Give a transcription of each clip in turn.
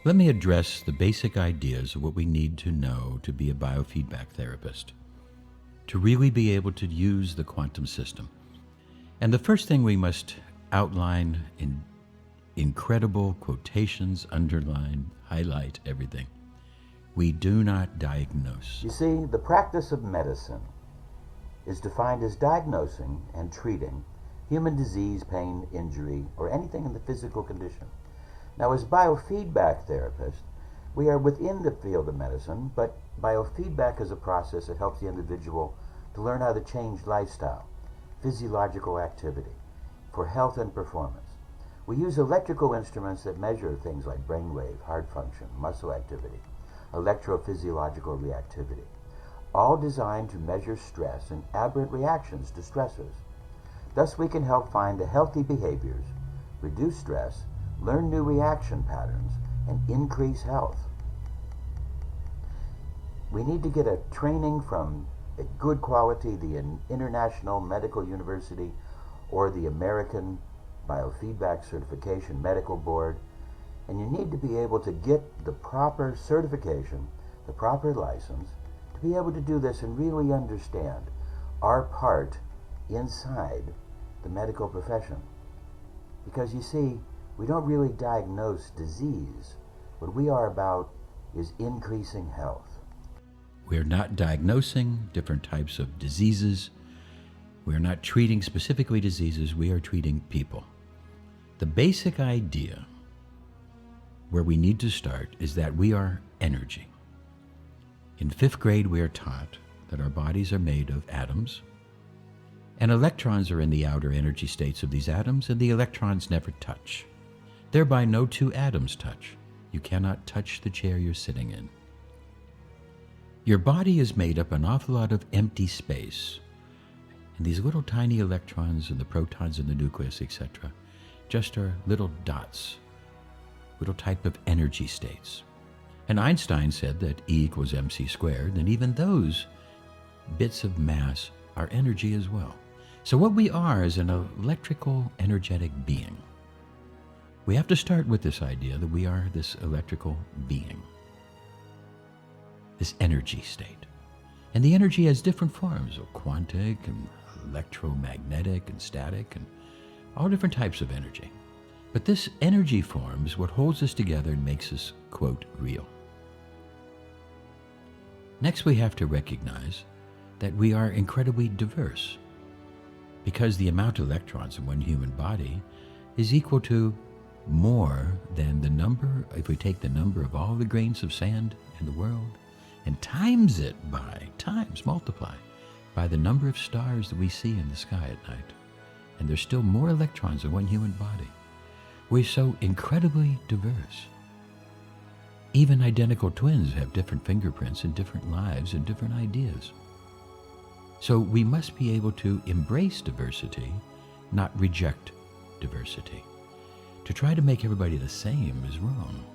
Let me address the basic ideas of what we need to know to be a biofeedback therapist, to really be able to use the quantum system. And the first thing we must outline in incredible quotations, underline, highlight everything. We do not diagnose. You see, the practice of medicine is defined as diagnosing and treating human disease, pain, injury, or anything in the physical condition. Now, as biofeedback therapists, we are within the field of medicine, but biofeedback is a process that helps the individual to learn how to change lifestyle, physiological activity, for health and performance. We use electrical instruments that measure things like brainwave, heart function, muscle activity, electrophysiological reactivity, all designed to measure stress and aberrant reactions to stressors. Thus, we can help find the healthy behaviors, reduce stress, learn new reaction patterns, and increase health. We need to get a training from a good quality, the International Medical University or the American Biofeedback Certification Medical Board, and you need to be able to get the proper certification, the proper license, to be able to do this and really understand our part inside the medical profession. Because you see, we don't really diagnose disease. What we are about is increasing health. We are not diagnosing different types of diseases. We are not treating specifically diseases. We are treating people. The basic idea where we need to start is that we are energy. In 5th grade, we are taught that our bodies are made of atoms, and electrons are in the outer energy states of these atoms, and the electrons never touch. Thereby, no two atoms touch. You cannot touch the chair you're sitting in. Your body is made up an awful lot of empty space, and these little tiny electrons and the protons in the nucleus, etc., just are little dots, little type of energy states. And Einstein said that E equals mc squared, and even those bits of mass are energy as well. So what we are is an electrical, energetic being. We have to start with this idea that we are this electrical being, this energy state. And the energy has different forms of quantic and electromagnetic and static and all different types of energy. But this energy form is what holds us together and makes us, quote, real. Next, we have to recognize that we are incredibly diverse, because the amount of electrons in one human body is equal to more than the number, if we take the number of all the grains of sand in the world and times it by, multiply by the number of stars that we see in the sky at night. And there's still more electrons in one human body. We're so incredibly diverse. Even identical twins have different fingerprints and different lives and different ideas. So we must be able to embrace diversity, not reject diversity. To try to make everybody the same is wrong.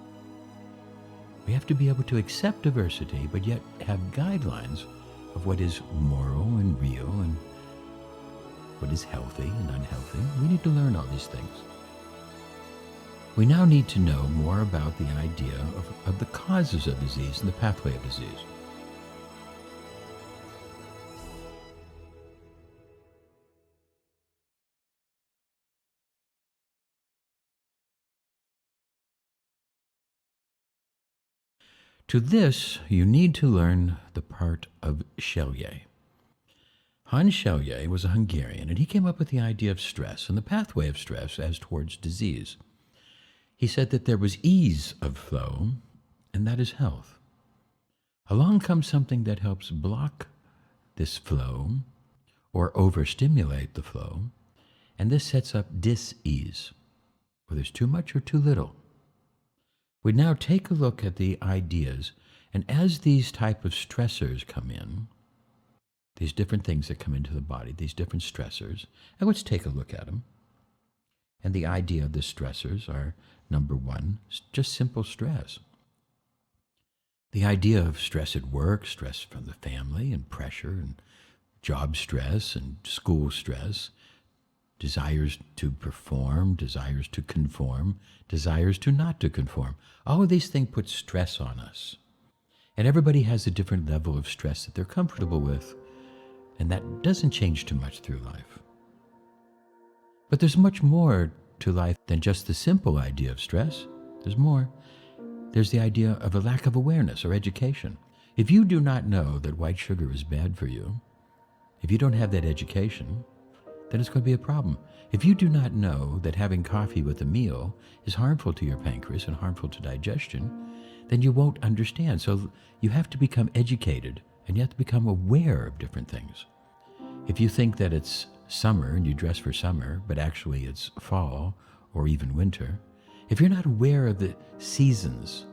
We have to be able to accept diversity, but yet have guidelines of what is moral and real and what is healthy and unhealthy. We need to learn all these things. We now need to know more about the idea of the causes of disease and the pathway of disease. To this, you need to learn the part of Shelye. Hans Shelye was a Hungarian, and he came up with the idea of stress and the pathway of stress as towards disease. He said that there was ease of flow, and that is health. Along comes something that helps block this flow or overstimulate the flow, and this sets up dis-ease, where there's too much or too little. We now take a look at the ideas, and as these type of stressors come in, these different things that come into the body, these different stressors, and let's take a look at them. And the idea of the stressors are, number one, just simple stress. The idea of stress at work, stress from the family, and pressure, and job stress, and school stress, desires to perform, desires to conform, desires to not to conform. All of these things put stress on us. And everybody has a different level of stress that they're comfortable with, and that doesn't change too much through life. But there's much more to life than just the simple idea of stress. There's more. There's the idea of a lack of awareness or education. If you do not know that white sugar is bad for you, if you don't have that education, then it's going to be a problem. If you do not know that having coffee with a meal is harmful to your pancreas and harmful to digestion, then you won't understand. So you have to become educated, and you have to become aware of different things. If you think that it's summer and you dress for summer, but actually it's fall or even winter, if you're not aware of the seasons,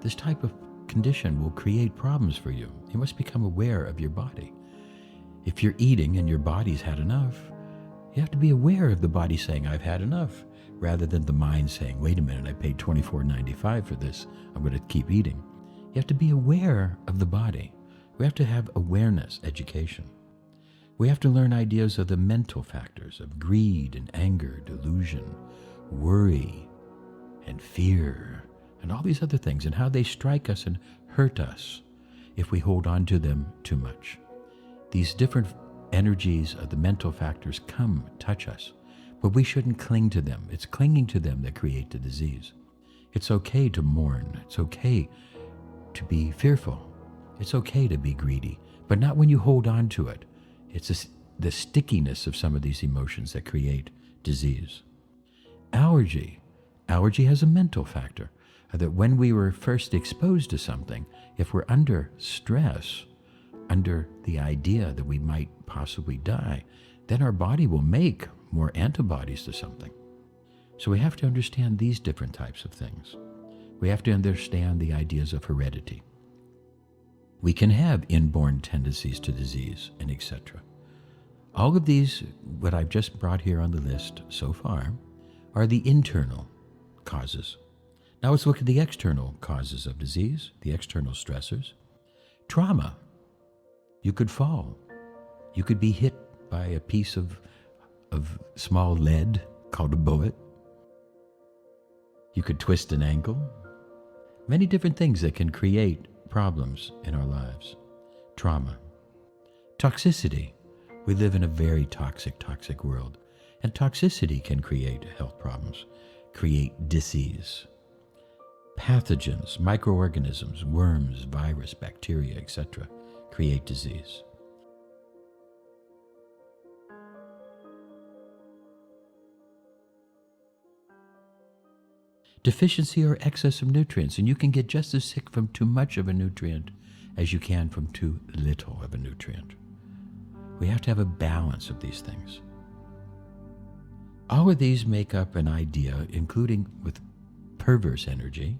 this type of condition will create problems for you. You must become aware of your body. If you're eating and your body's had enough, you have to be aware of the body saying, I've had enough, rather than the mind saying, wait a minute, I paid $24.95 for this, I'm going to keep eating. You have to be aware of the body. We have to have awareness, education. We have to learn ideas of the mental factors of greed and anger, delusion, worry, and fear, and all these other things, and how they strike us and hurt us if we hold on to them too much. These different energies of the mental factors come, touch us, but we shouldn't cling to them. It's clinging to them that create the disease. It's okay to mourn. It's okay to be fearful. It's okay to be greedy, but not when you hold on to it. It's the stickiness of some of these emotions that create disease. Allergy has a mental factor, that when we were first exposed to something, if we're under stress, under the idea that we might possibly die, then our body will make more antibodies to something. So we have to understand these different types of things. We have to understand the ideas of heredity. We can have inborn tendencies to disease and etc. All of these, what I've just brought here on the list so far, are the internal causes. Now let's look at the external causes of disease, the external stressors. Trauma. You could fall. You could be hit by a piece of small lead called a bullet. You could twist an ankle. Many different things that can create problems in our lives. Trauma. Toxicity. We live in a very toxic world, and toxicity can create health problems, create disease. Pathogens, microorganisms, worms, virus, bacteria, etc., create disease. Deficiency or excess of nutrients, and you can get just as sick from too much of a nutrient as you can from too little of a nutrient. We have to have a balance of these things. All of these make up an idea, including with perverse energy,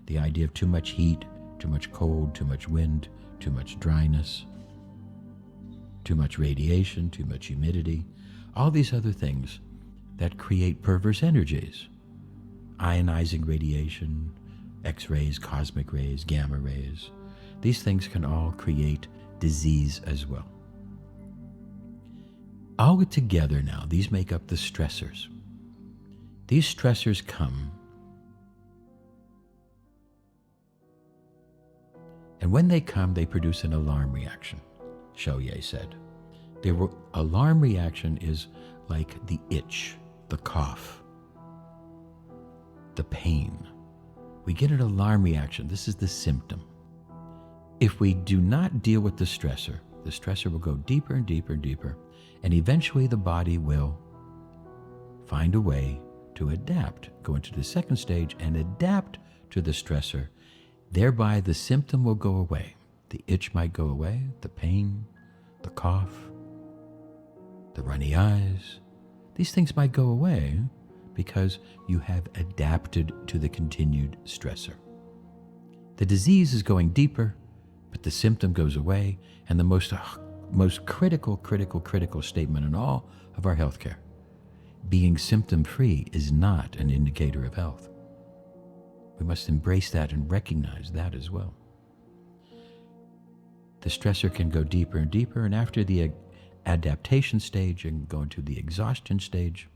the idea of too much heat, too much cold, too much wind, too much dryness, too much radiation, too much humidity, all these other things that create perverse energies. Ionizing radiation, X-rays, cosmic rays, gamma rays. These things can all create disease as well. All together now, these make up the stressors. These stressors come, and when they come, they produce an alarm reaction, Chaulier said. The alarm reaction is like the itch, the cough, the pain. We get an alarm reaction. This is the symptom. If we do not deal with the stressor will go deeper and deeper and deeper, and eventually the body will find a way to adapt, go into the second stage and adapt to the stressor. Thereby the symptom will go away. The itch might go away, the pain, the cough, the runny eyes. These things might go away because you have adapted to the continued stressor. The disease is going deeper, but the symptom goes away, and the most critical statement in all of our healthcare. Being symptom-free is not an indicator of health. We must embrace that and recognize that as well. The stressor can go deeper and deeper, and after the adaptation stage and go into the exhaustion stage,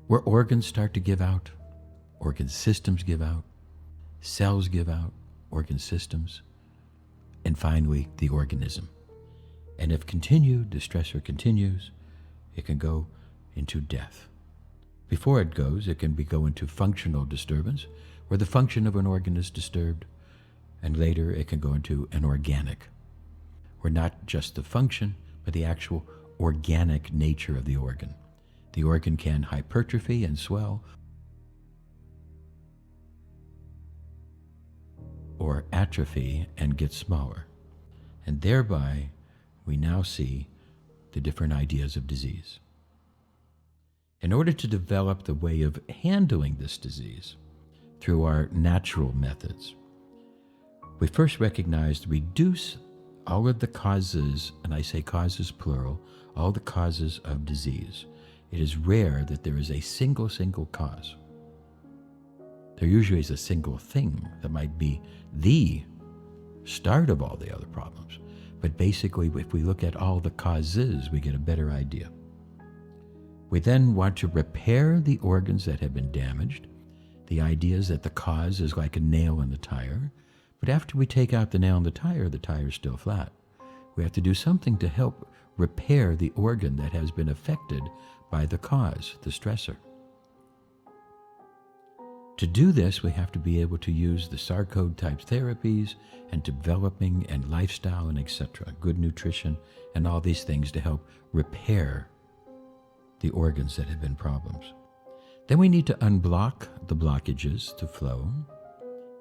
where organs start to give out, organ systems give out, cells give out, organ systems, and finally the organism. And if continued, the stressor continues, it can go into death. Before it goes, it can go into functional disturbance, where the function of an organ is disturbed, and later it can go into an organic, where not just the function, but the actual organic nature of the organ. The organ can hypertrophy and swell, or atrophy and get smaller. And thereby, we now see the different ideas of disease. In order to develop the way of handling this disease through our natural methods, we first recognized reduce all of the causes, and I say causes plural, all the causes of disease. It is rare that there is a single cause. There usually is a single thing that might be the start of all the other problems. But basically, if we look at all the causes, we get a better idea. We then want to repair the organs that have been damaged. The idea is that the cause is like a nail in the tire, but after we take out the nail in the tire is still flat. We have to do something to help repair the organ that has been affected by the cause, the stressor. To do this, we have to be able to use the sarcode type therapies and developing and lifestyle and etc., good nutrition and all these things to help repair the organs that have been problems. Then we need to unblock the blockages to flow.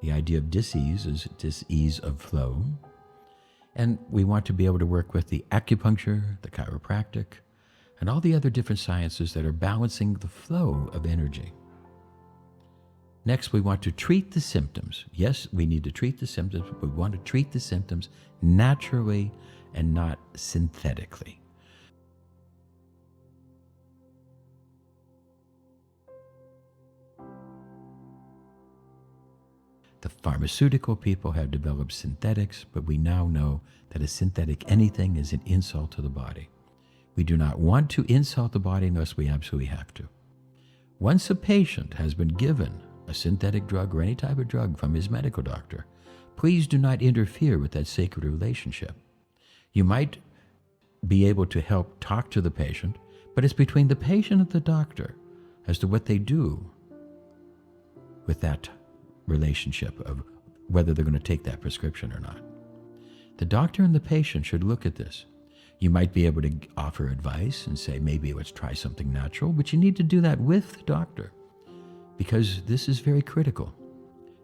The idea of dis-ease is dis-ease of flow. And we want to be able to work with the acupuncture, the chiropractic, and all the other different sciences that are balancing the flow of energy. Next, we want to treat the symptoms. Yes, we need to treat the symptoms, but we want to treat the symptoms naturally and not synthetically. The pharmaceutical people have developed synthetics, but we now know that a synthetic anything is an insult to the body. We do not want to insult the body unless we absolutely have to. Once a patient has been given a synthetic drug or any type of drug from his medical doctor, please do not interfere with that sacred relationship. You might be able to help talk to the patient, but it's between the patient and the doctor as to what they do with that relationship of whether they're going to take that prescription or not. The doctor and the patient should look at this. You might be able to offer advice and say, maybe let's try something natural, but you need to do that with the doctor, because this is very critical,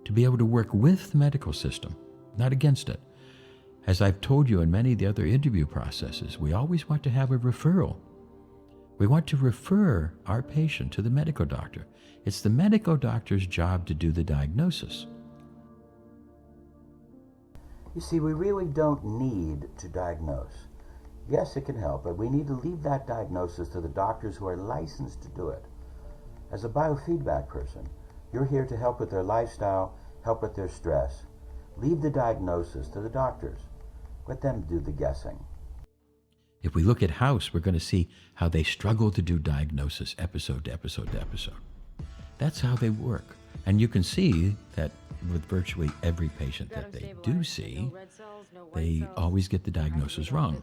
to be able to work with the medical system, not against it. As I've told you in many of the other interview processes, we always want to have a referral. We want to refer our patient to the medical doctor. It's the medical doctor's job to do the diagnosis. You see, we really don't need to diagnose. Yes, it can help, but we need to leave that diagnosis to the doctors who are licensed to do it. As a biofeedback person, you're here to help with their lifestyle, help with their stress. Leave the diagnosis to the doctors. Let them do the guessing. If we look at House, we're going to see how they struggle to do diagnosis episode to episode to episode. That's how they work. And you can see that with virtually every patient that they do see, they always get the diagnosis wrong.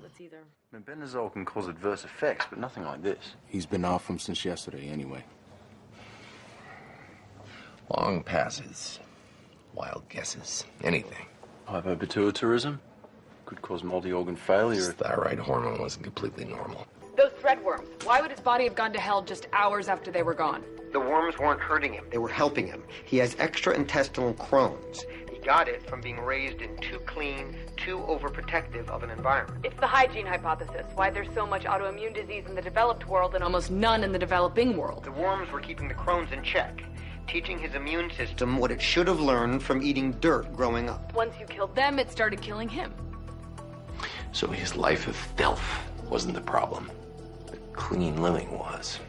Mebendazole can cause adverse effects, but nothing like this. He's been off them since yesterday anyway. Long passes, wild guesses, anything. Hypopituitarism could cause multi-organ failure. His thyroid hormone wasn't completely normal. Those thread worms, why would his body have gone to hell just hours after they were gone? The worms weren't hurting him, they were helping him. He has extraintestinal Crohn's. He got it from being raised in too clean, too overprotective of an environment. It's the hygiene hypothesis, why there's so much autoimmune disease in the developed world and almost none in the developing world. The worms were keeping the Crohn's in check, teaching his immune system what it should have learned from eating dirt growing up. Once you killed them, it started killing him. So his life of filth wasn't the problem. The clean living was.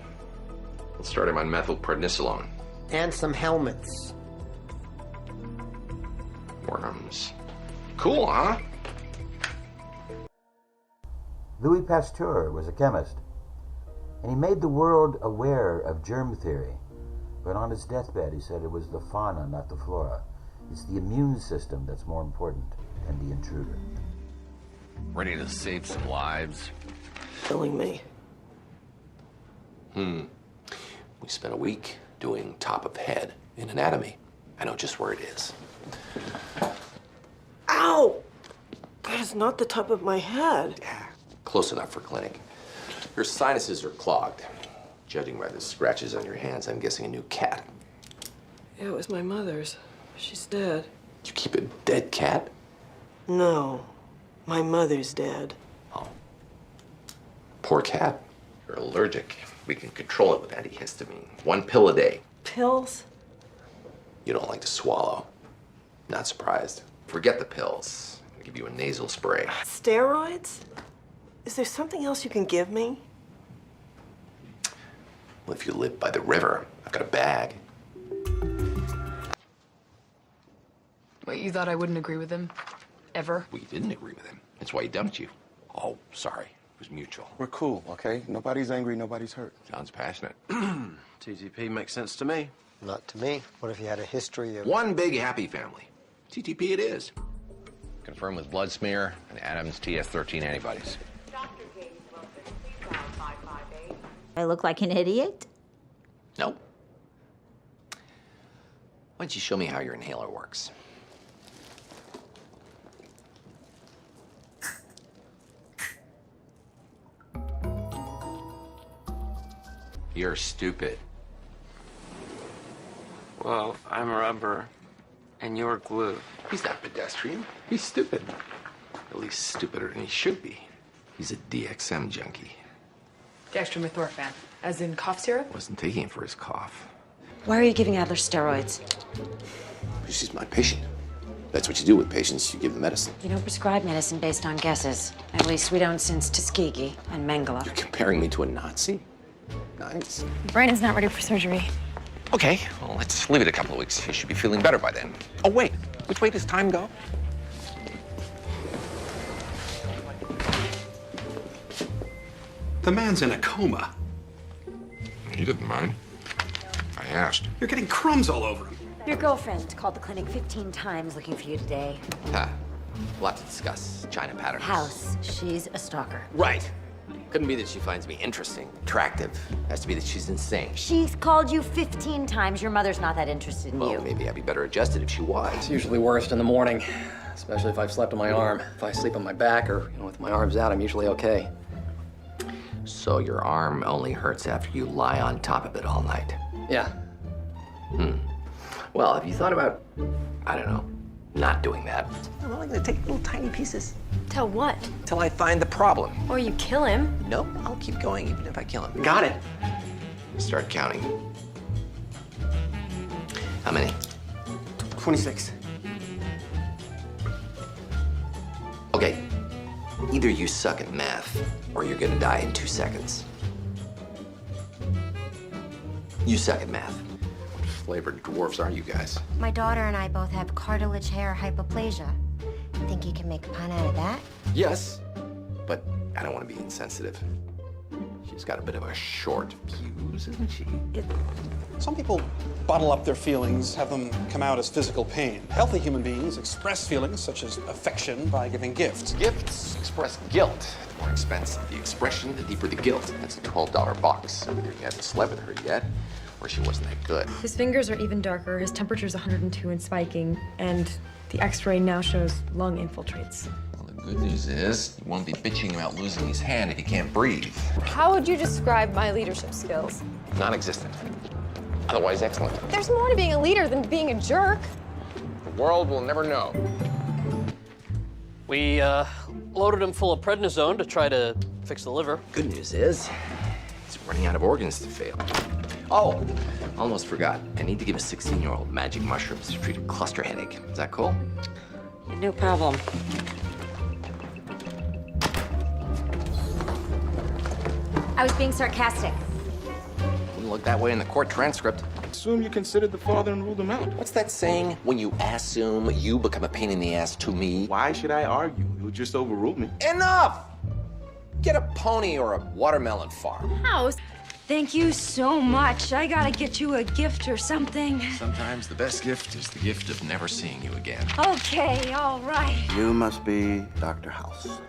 Let's start him on methylprednisolone. And some helmets. Worms. Cool, huh? Louis Pasteur was a chemist, and he made the world aware of germ theory. But on his deathbed, he said it was the fauna, not the flora. It's the immune system that's more important than the intruder. Ready to save some lives? Killing me. We spent a week doing top of head in anatomy. I know just where it is. Ow! That is not the top of my head. Close enough for clinic. Your sinuses are clogged. Judging by the scratches on your hands, I'm guessing a new cat. Yeah, it was my mother's. She's dead. You keep a dead cat? No, my mother's dead. Oh. Poor cat. You're allergic. We can control it with antihistamine. 1 pill a day. Pills? You don't like to swallow. Not surprised. Forget the pills. I'll give you a nasal spray. Steroids? Is there something else you can give me? Well, if you live by the river, I've got a bag. Wait, you thought I wouldn't agree with him? Ever? Well, you didn't agree with him. That's why he dumped you. Oh, sorry. It was mutual. We're cool, okay? Nobody's angry, nobody's hurt. Sounds passionate. TTP makes sense to me. Not to me. What if you had a history of... One big happy family. TTP it is. Confirmed with blood smear and Adams TS13 antibodies. I look like an idiot? No. Why don't you show me how your inhaler works? You're stupid. Well, I'm rubber, and you're glue. He's not pedestrian. He's stupid. At least stupider than he should be. He's a DXM junkie. Dextromethorphan, as in cough syrup? Wasn't taking it for his cough. Why are you giving Adler steroids? She's my patient. That's what you do with patients. You give them medicine. You don't prescribe medicine based on guesses. At least we don't since Tuskegee and Mengele. You're comparing me to a Nazi? Nice. Brandon's not ready for surgery. Okay, well, let's leave it a couple of weeks. You should be feeling better by then. Oh, wait. Which way does time go? The man's in a coma. He didn't mind. I asked. You're getting crumbs all over him. Your girlfriend called the clinic 15 times looking for you today. Ha. We'll have to discuss China patterns. House. She's a stalker. Right. Couldn't be that she finds me interesting, attractive. Has to be that she's insane. She's called you 15 times. Your mother's not that interested in Well, you. maybe I'd be better adjusted if she was. It's usually worst in the morning, especially if I've slept on my arm. If I sleep on my back or, with my arms out, I'm usually okay. So your arm only hurts after you lie on top of it all night. Yeah. Well, have you thought about, I don't know, not doing that? I'm only gonna take little tiny pieces Tell what? Till I find the problem. Or you kill him? Nope, I'll keep going even if I kill him. Got it. Start counting. How many? 26. Okay. Either you suck at math, or you're gonna die in 2 seconds. You suck at math. What flavored dwarfs are you guys? My daughter and I both have cartilage hair hypoplasia. Think you can make a pun out of that? Yes, but I don't want to be insensitive. She's got a bit of a short fuse, isn't she? Some people bottle up their feelings, have them come out as physical pain. Healthy human beings express feelings such as affection by giving gifts. Gifts express guilt. The more expensive the expression, the deeper the guilt. That's a $12 box. Either you haven't slept with her yet, or she wasn't that good. His fingers are even darker, his temperature's 102 and spiking, and the x-ray now shows lung infiltrates. Well, the good news is you won't be bitching about losing his hand if he can't breathe. How would you describe my leadership skills? Non-existent. Otherwise excellent. There's more to being a leader than being a jerk. The world will never know. We loaded him full of prednisone to try to fix the liver. Good news is he's running out of organs to fail. Oh, almost forgot. I need to give a 16-year-old magic mushrooms to treat a cluster headache. Is that cool? No problem. I was being sarcastic. Wouldn't look that way in the court transcript. Assume you considered the father and ruled him out. What's that saying? When you assume, you become a pain in the ass to me. Why should I argue? You would just overrule me. Enough! Get a pony or a watermelon farm. House. Thank you so much. I gotta get you a gift or something. Sometimes the best gift is the gift of never seeing you again. Okay, all right. You must be Dr. House.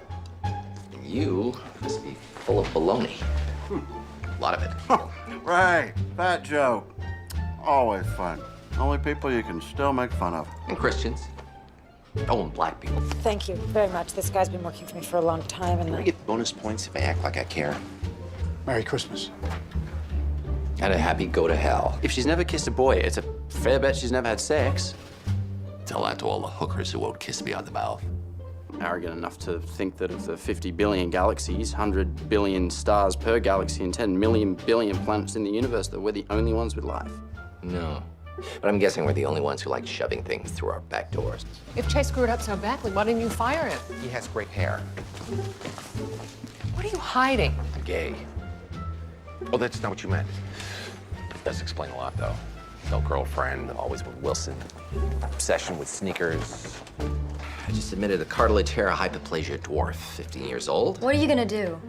You must be full of baloney. A lot of it. Right, fat joke. Always fun. Only people you can still make fun of. And Christians. Oh, and black people. Thank you very much. This guy's been working for me for a long time, and I get bonus points if I act like I care. Merry Christmas. And a happy go to hell. If she's never kissed a boy, it's a fair bet she's never had sex. Tell that to all the hookers who won't kiss me on the mouth. Arrogant enough to think that of the 50 billion galaxies, 100 billion stars per galaxy, and 10 million billion planets in the universe, that we're the only ones with life. No. But I'm guessing we're the only ones who like shoving things through our back doors. If Chase screwed up so badly, why didn't you fire him? He has great hair. What are you hiding? I'm gay. Oh, that's not what you meant. It does explain a lot, though. No girlfriend, always with Wilson. Obsession with sneakers. I just admitted a cartilage hair hypoplasia dwarf, 15 years old. What are you gonna do?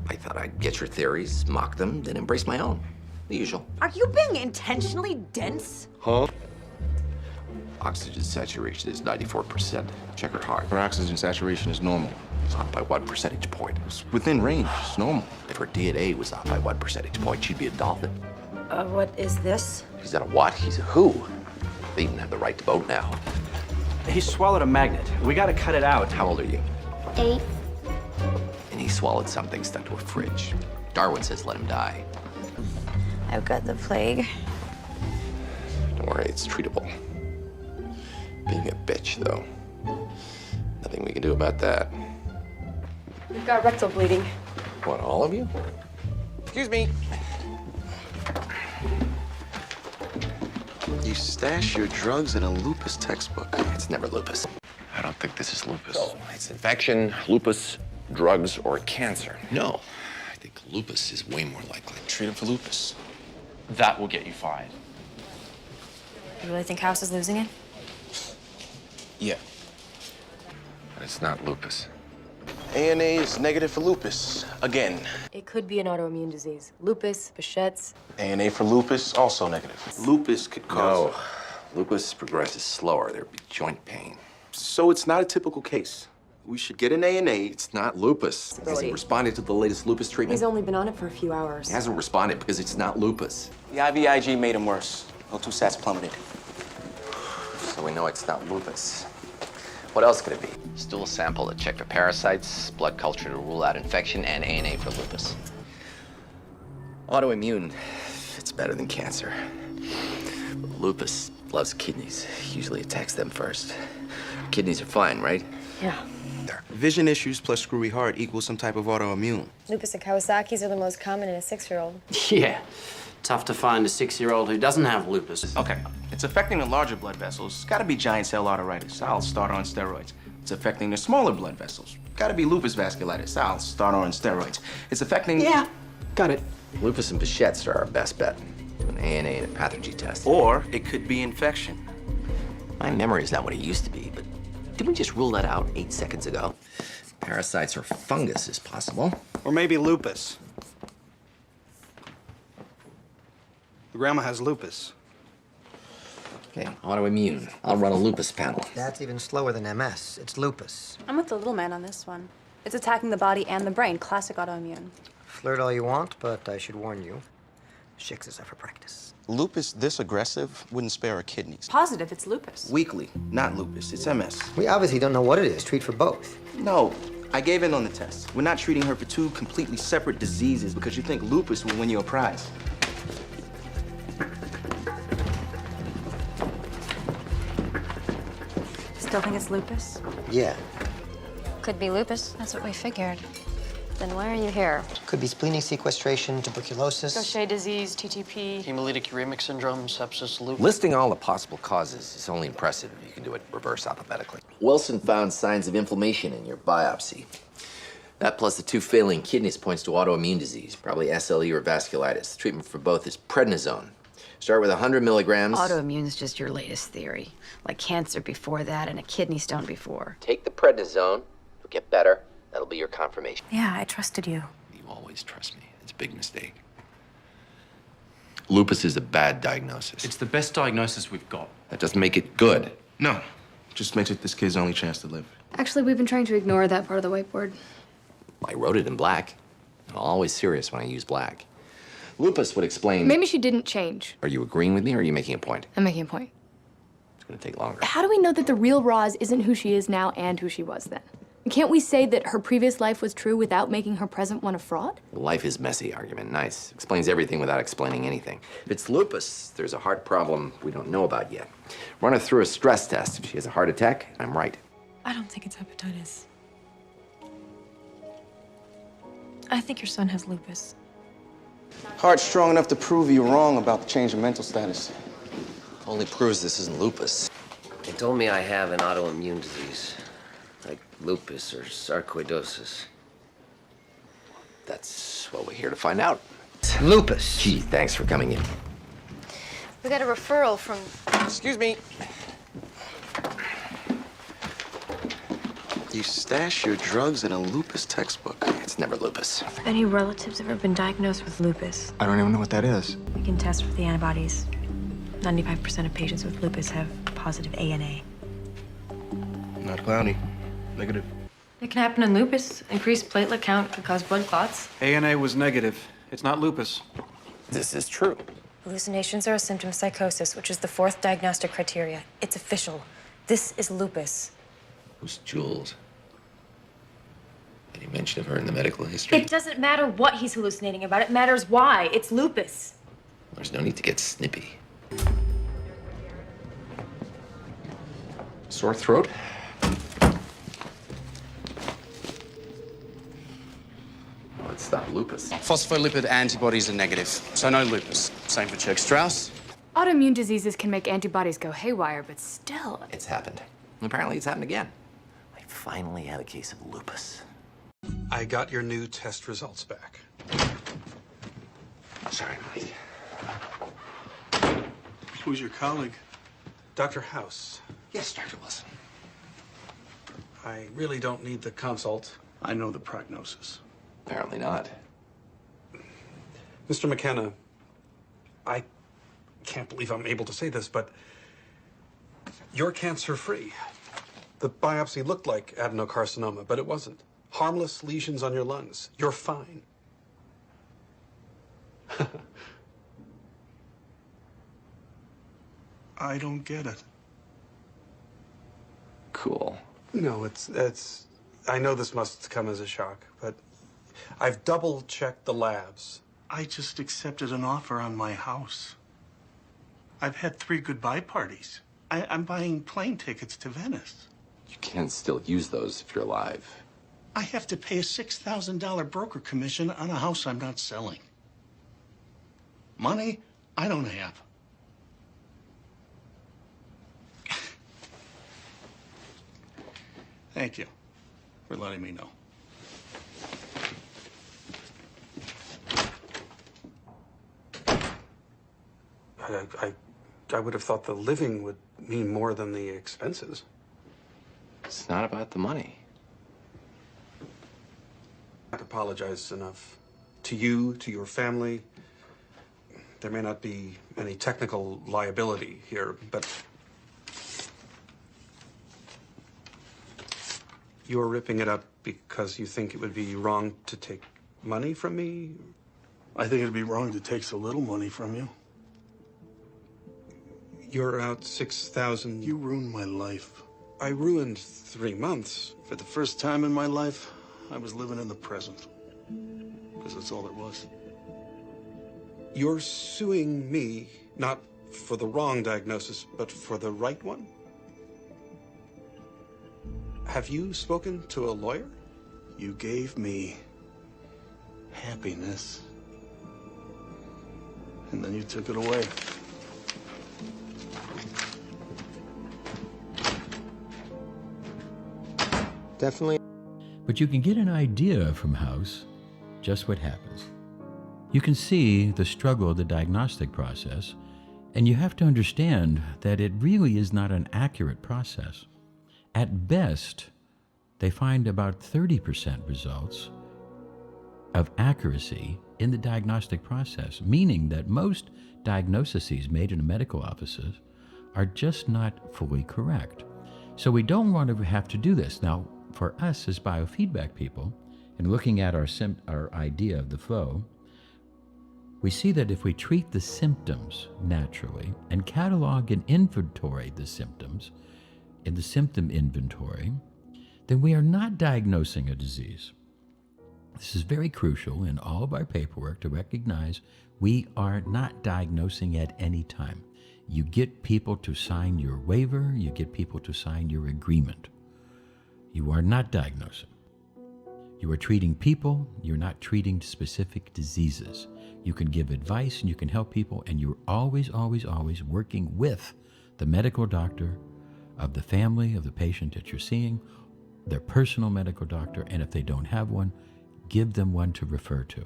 I thought I'd get your theories, mock them, then embrace my own. The usual. Are you being intentionally dense? Huh? Oxygen saturation is 94%. Check her heart. Her oxygen saturation is normal. It's off by 1 percentage point. It's within range. It's normal. If her DNA was off by 1 percentage point, she'd be a dolphin. What is this? He's not a what, he's a who. They even have the right to vote now. He swallowed a magnet. We gotta cut it out. How old are you? 8. And he swallowed something stuck to a fridge. Darwin says let him die. I've got the plague. Don't worry, it's treatable. Being a bitch, though. Nothing we can do about that. We've got rectal bleeding. What, all of you? Excuse me. You stash your drugs in a lupus textbook. It's never lupus. I don't think this is lupus. So, it's infection, lupus, drugs, or cancer. No, I think lupus is way more likely. Treat him for lupus. That will get you fired. You really think House is losing it? Yeah. But it's not lupus. ANA is negative for lupus. Again. It could be an autoimmune disease. Lupus, Behçet's. ANA for lupus, also negative. Lupus could cause... No, lupus progresses slower. There'd be joint pain. So it's not a typical case. We should get an ANA. It's not lupus. Has he responded to the latest lupus treatment? He's only been on it for a few hours. He hasn't responded because it's not lupus. The IVIG made him worse. O2 sats plummeted. So we know it's not lupus. What else could it be? Stool sample to check for parasites, blood culture to rule out infection, and ANA for lupus. Autoimmune, it's better than cancer. But lupus loves kidneys. Usually attacks them first. Kidneys are fine, right? Yeah. Vision issues plus screwy heart equals some type of autoimmune. Lupus and Kawasaki's are the most common in a 6-year-old. Yeah. Tough to find a 6-year-old who doesn't have lupus. Okay, it's affecting the larger blood vessels. It's gotta be giant cell arteritis. I'll start on steroids. It's affecting the smaller blood vessels. Gotta be lupus vasculitis. I'll start on steroids. It's affecting... Yeah, got it. Lupus and Behçet's are our best bet. An ANA and a pathogen test. Or it could be infection. My memory is not what it used to be, but didn't we just rule that out 8 seconds ago? Parasites or fungus is possible. Or maybe lupus. The grandma has lupus. Okay, autoimmune. I'll run a lupus panel. That's even slower than MS. It's lupus. I'm with the little man on this one. It's attacking the body and the brain. Classic autoimmune. Flirt all you want, but I should warn you, Shix is up for practice. Lupus this aggressive wouldn't spare our kidneys. Positive, it's lupus. Weekly, not lupus. It's MS. We obviously don't know what it is. Treat for both. No, I gave in on the test. We're not treating her for 2 completely separate diseases because you think lupus will win you a prize. Still think it's lupus? Yeah. Could be lupus. That's what we figured. Then why are you here? Could be splenic sequestration, tuberculosis. Gaucher disease, TTP. Hemolytic uremic syndrome, sepsis, lupus. Listing all the possible causes is only impressive if you can do it reverse alphabetically. Wilson found signs of inflammation in your biopsy. That plus the 2 failing kidneys points to autoimmune disease, probably SLE or vasculitis. Treatment for both is prednisone. Start with 100 milligrams. Autoimmune is just your latest theory. Like cancer before that and a kidney stone before. Take the prednisone, you'll get better. That'll be your confirmation. Yeah, I trusted you. You always trust me. It's a big mistake. Lupus is a bad diagnosis. It's the best diagnosis we've got. That doesn't make it good. No, just makes it this kid's only chance to live. Actually, we've been trying to ignore that part of the whiteboard. I wrote it in black. I'm always serious when I use black. Lupus would explain... Maybe she didn't change. Are you agreeing with me, or are you making a point? I'm making a point. It's gonna take longer. How do we know that the real Roz isn't who she is now and who she was then? Can't we say that her previous life was true without making her present one a fraud? Life is messy argument. Nice. Explains everything without explaining anything. If it's lupus, there's a heart problem we don't know about yet. Run her through a stress test. If she has a heart attack, I'm right. I don't think it's hepatitis. I think your son has lupus. Heart's strong enough to prove you wrong about the change in mental status. Only proves this isn't lupus. They told me I have an autoimmune disease, like lupus or sarcoidosis. That's what we're here to find out. Lupus. Gee, thanks for coming in. We got a referral from... Excuse me. You stash your drugs in a lupus textbook. It's never lupus. Have any relatives ever been diagnosed with lupus? I don't even know what that is. We can test for the antibodies. 95% of patients with lupus have positive ANA. Not cloudy. Negative. It can happen in lupus. Increased platelet count could cause blood clots. ANA was negative. It's not lupus. This is true. Hallucinations are a symptom of psychosis, which is the 4th diagnostic criteria. It's official. This is lupus. Who's Jules? Any mention of her in the medical history? It doesn't matter what he's hallucinating about. It matters why. It's lupus. There's no need to get snippy. Sore throat? Well, it's not lupus. Phospholipid antibodies are negative, so no lupus. Same for Church-Strauss. Autoimmune diseases can make antibodies go haywire, but still... It's happened. Apparently it's happened again. I finally have a case of lupus. I got your new test results back. Sorry, Mike. Who's your colleague? Dr. House. Yes, Dr. Wilson. I really don't need the consult. I know the prognosis. Apparently not. Mr. McKenna, I can't believe I'm able to say this, but you're cancer-free. The biopsy looked like adenocarcinoma, but it wasn't. Harmless lesions on your lungs. You're fine. I don't get it. Cool. No, it's... I know this must come as a shock, but I've double-checked the labs. I just accepted an offer on my house. I've had 3 goodbye parties. I'm buying plane tickets to Venice. You can still use those if you're alive. I have to pay a $6,000 broker commission on a house I'm not selling. Money I don't have. Thank you for letting me know. I would have thought the living would mean more than the expenses. It's not about the money. I can't apologize enough to you, to your family. There may not be any technical liability here, but you're ripping it up because you think it would be wrong to take money from me? I think it'd be wrong to take so little money from you. You're out 6,000. You ruined my life. I ruined 3 months. For the first time in my life, I was living in the present. Because that's all there was. You're suing me, not for the wrong diagnosis, but for the right one? Have you spoken to a lawyer? You gave me happiness, and then you took it away. Definitely. But you can get an idea from House just what happens. You can see the struggle of the diagnostic process, and you have to understand that it really is not an accurate process. At best, they find about 30% results of accuracy in the diagnostic process, meaning that most diagnoses made in medical offices are just not fully correct. So we don't want to have to do this. Now, for us as biofeedback people, and looking at our idea of the flow, we see that if we treat the symptoms naturally and catalog and inventory the symptoms in the symptom inventory, then we are not diagnosing a disease. This is very crucial in all of our paperwork to recognize we are not diagnosing at any time. You get people to sign your waiver, you get people to sign your agreement. You are not diagnosing. You are treating people, you're not treating specific diseases. You can give advice and you can help people, and you're always, always, always working with the medical doctor of the family of the patient that you're seeing, their personal medical doctor, and if they don't have one, give them one to refer to.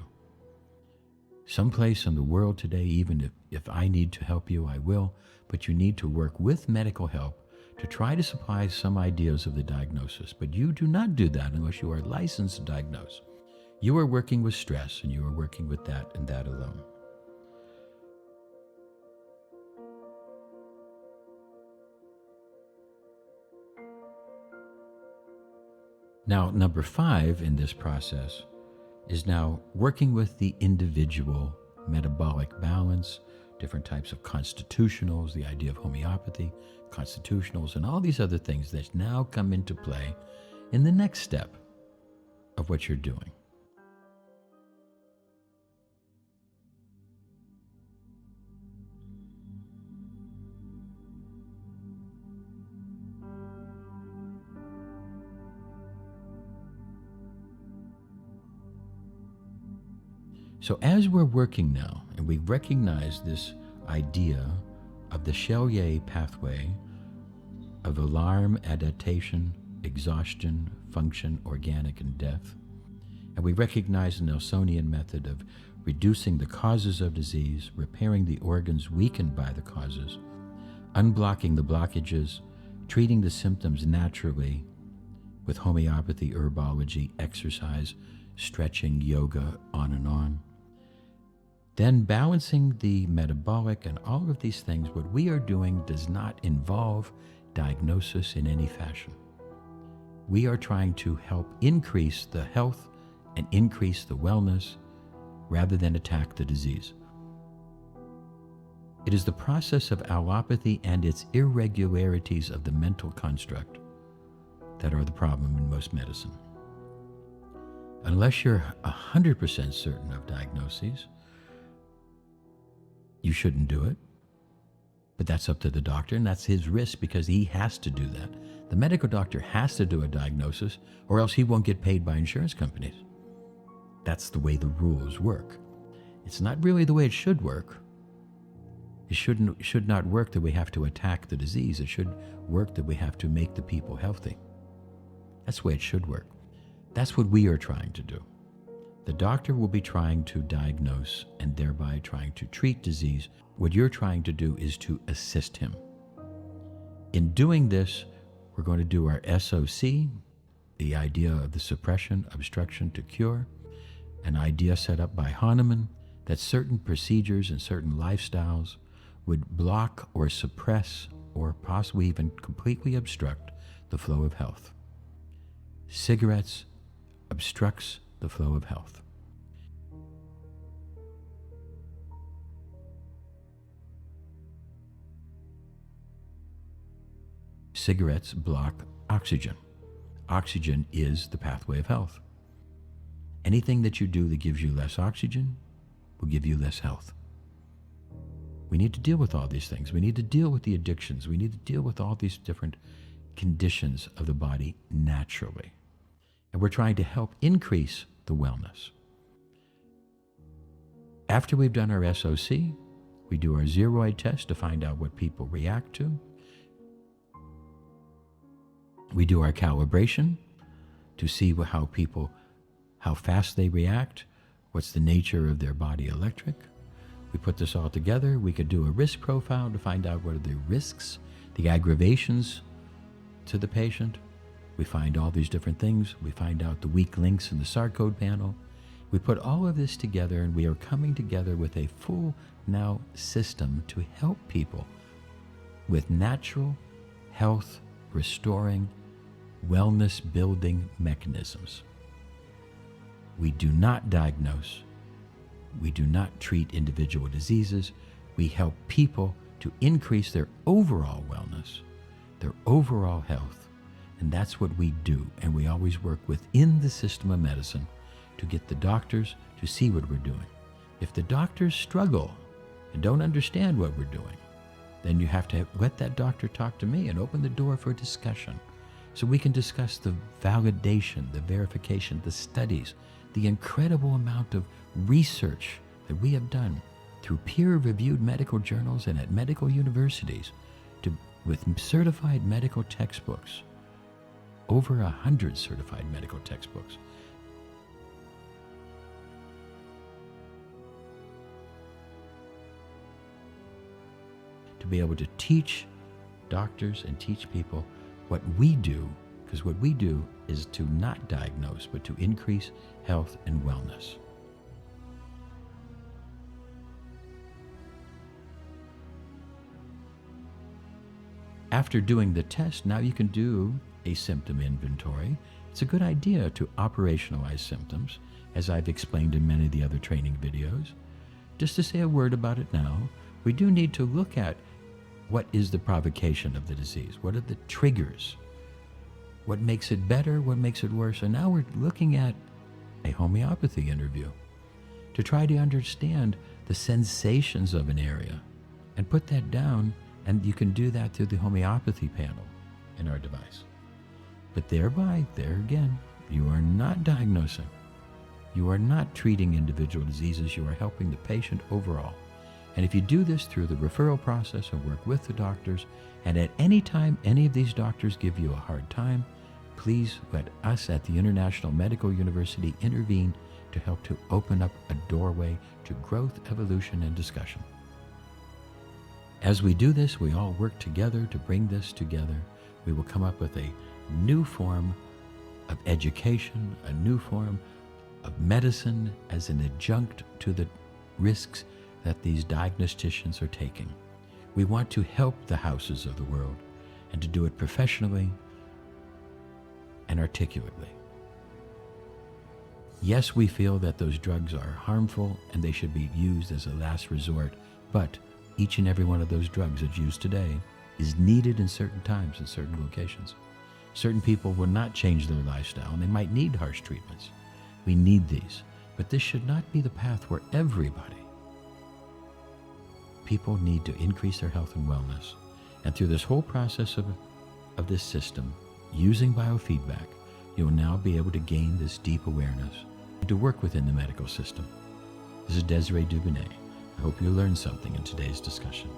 Someplace in the world today, even if I need to help you, I will, but you need to work with medical help to try to supply some ideas of the diagnosis. But you do not do that unless you are licensed to diagnose. You are working with stress, and you are working with that and that alone. Now, number 5 in this process is now working with the individual metabolic balance, different types of constitutionals, the idea of homeopathy, constitutionals, and all these other things that now come into play in the next step of what you're doing. So as we're working now, and we recognize this idea of the Chelier pathway of alarm, adaptation, exhaustion, function, organic, and death, and we recognize the Nelsonian method of reducing the causes of disease, repairing the organs weakened by the causes, unblocking the blockages, treating the symptoms naturally with homeopathy, herbology, exercise, stretching, yoga, on and on. Then balancing the metabolic and all of these things, what we are doing does not involve diagnosis in any fashion. We are trying to help increase the health and increase the wellness rather than attack the disease. It is the process of allopathy and its irregularities of the mental construct that are the problem in most medicine. Unless you're 100% certain of diagnoses, you shouldn't do it. But that's up to the doctor, and that's his risk because he has to do that. The medical doctor has to do a diagnosis, or else he won't get paid by insurance companies. That's the way the rules work. It's not really the way it should work. It should not work that we have to attack the disease. It should work that we have to make the people healthy. That's the way it should work. That's what we are trying to do. The doctor will be trying to diagnose and thereby trying to treat disease. What you're trying to do is to assist him. In doing this, we're going to do our SOC, the idea of the suppression, obstruction to cure, an idea set up by Hahnemann that certain procedures and certain lifestyles would block or suppress or possibly even completely obstruct the flow of health. Cigarettes obstructs the flow of health. Cigarettes block oxygen. Oxygen is the pathway of health. Anything that you do that gives you less oxygen will give you less health. We need to deal with all these things. We need to deal with the addictions. We need to deal with all these different conditions of the body naturally. And we're trying to help increase the wellness. After we've done our SOC, we do our zeroid test to find out what people react to. We do our calibration to see how fast they react, what's the nature of their body electric. We put this all together. We could do a risk profile to find out what are the risks, the aggravations to the patient. We find all these different things. We find out the weak links in the SAR code panel. We put all of this together, and we are coming together with a full now system to help people with natural health restoring, wellness building mechanisms. We do not diagnose. We do not treat individual diseases. We help people to increase their overall wellness, their overall health. And that's what we do. And we always work within the system of medicine to get the doctors to see what we're doing. If the doctors struggle and don't understand what we're doing, then you have to let that doctor talk to me and open the door for discussion so we can discuss the validation, the verification, the studies, the incredible amount of research that we have done through peer-reviewed medical journals and at medical universities with certified medical textbooks, over 100 certified medical textbooks. To be able to teach doctors and teach people what we do, because what we do is to not diagnose, but to increase health and wellness. After doing the test, now you can do a symptom inventory. It's a good idea to operationalize symptoms, as I've explained in many of the other training videos. Just to say a word about it now, we do need to look at what is the provocation of the disease? What are the triggers? What makes it better? What makes it worse? And now we're looking at a homeopathy interview to try to understand the sensations of an area and put that down, and you can do that through the homeopathy panel in our device. But thereby, there again, you are not diagnosing. You are not treating individual diseases. You are helping the patient overall. And if you do this through the referral process and work with the doctors, and at any time any of these doctors give you a hard time, please let us at the International Medical University intervene to help to open up a doorway to growth, evolution, and discussion. As we do this, we all work together to bring this together. We will come up with a new form of education, a new form of medicine as an adjunct to the risks that these diagnosticians are taking. We want to help the houses of the world and to do it professionally and articulately. Yes, we feel that those drugs are harmful and they should be used as a last resort, but each and every one of those drugs that's used today is needed in certain times in certain locations. Certain people will not change their lifestyle and they might need harsh treatments. We need these, but this should not be the path where everybody. People need to increase their health and wellness. And through this whole process of this system, using biofeedback, you will now be able to gain this deep awareness and to work within the medical system. This is Desiree Dubonnet. I hope you learned something in today's discussion.